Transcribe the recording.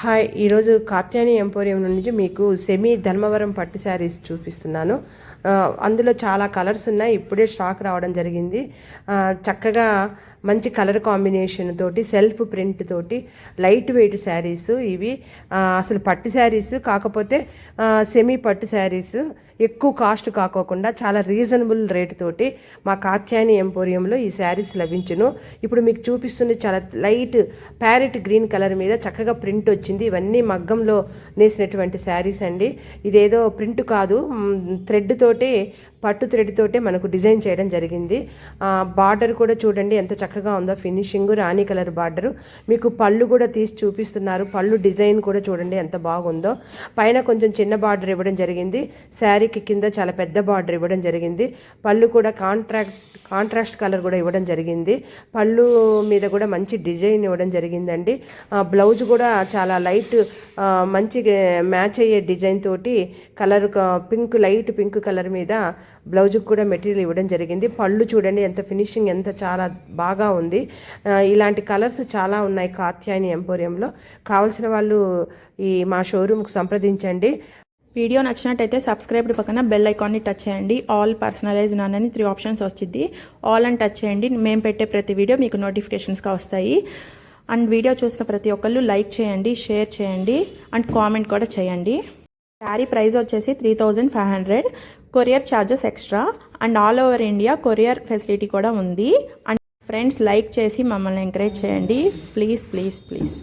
Hi, ఈరోజు Katyayani emporium నుంచి మీకు సెమీ ధర్మవరం పట్టు శారీస్ చూపిస్తున్నాను. అందులో చాలా కలర్స్ ఉన్నాయి. ఇప్పుడే స్టాక్ రావడం జరిగింది. చక్కగా మంచి కలర్ కాంబినేషన్ తోటి సెల్ఫ్ ప్రింట్ తోటి లైట్ వెయిట్ శారీస్ ఇవి. అసలు పట్టు శారీస్ కాకపోతే సెమీ పట్టు శారీస్ ఎక్కువ కాస్ట్ కాకోకుండా చాలా రీజనబుల్ రేట్ తోటి మా కాత్యాయని ఎంపోరియంలో ఈ శారీస్ లభించును. ఇప్పుడు మీకు చూపిస్తుంది చాలా లైట్ ప్యారెట్ గ్రీన్ కలర్ మీద చక్కగా ప్రింట్ వచ్చింది. ఇవన్నీ మగ్గంలో నేసినటువంటి శారీస్ అండి. ఇదేదో ప్రింట్ కాదు, థ్రెడ్ తోటి పట్టు థ్రెడ్ తోటే మనకు డిజైన్ చేయడం జరిగింది. బార్డర్ కూడా చూడండి ఎంత చక్కగా ఉందో, ఫినిషింగ్ రాణి కలర్ బార్డరు. మీకు పళ్ళు కూడా తీసి చూపిస్తున్నారు. పళ్ళు డిజైన్ కూడా చూడండి ఎంత బాగుందో. పైన కొంచెం చిన్న బార్డర్ ఇవ్వడం జరిగింది. శారీకి కింద చాలా పెద్ద బార్డర్ ఇవ్వడం జరిగింది. పళ్ళు కూడా కాంట్రాస్ట్ కలర్ కూడా ఇవ్వడం జరిగింది. పళ్ళు మీద కూడా మంచి డిజైన్ ఇవ్వడం జరిగిందండి. బ్లౌజ్ కూడా చాలా లైట్ మంచి మ్యాచ్ అయ్యే డిజైన్ తోటి colour pink, light pink colour మీద బ్లౌజ్కి కూడా మెటీరియల్ ఇవ్వడం జరిగింది. పళ్ళు చూడండి ఎంత ఫినిషింగ్, ఎంత చాలా బాగా ఉంది. ఇలాంటి కలర్స్ చాలా ఉన్నాయి కాత్యాయని ఎంపోరియంలో. కావాల్సిన వాళ్ళు ఈ మా షోరూమ్కి సంప్రదించండి. వీడియో నచ్చినట్టయితే సబ్స్క్రైబ్ పక్కన బెల్ ఐకాన్ని టచ్ చేయండి. ఆల్ పర్సనలైజ్ నన్ అని 3 ఆప్షన్స్ వచ్చింది. ఆల్ అని టచ్ చేయండి. మేము పెట్టే ప్రతి వీడియో మీకు నోటిఫికేషన్స్గా వస్తాయి. అండ్ వీడియో చూసిన ప్రతి ఒక్కళ్ళు లైక్ చేయండి, షేర్ చేయండి అండ్ కామెంట్ కూడా చేయండి. శారీ ప్రైస్ వచ్చేసి 3500. Courier charges extra and all over India courier facility కూడా ఉంది. అండ్ ఫ్రెండ్స్ లైక్ చేసి మమ్మల్ని ఎంకరేజ్ చేయండి. Please please please.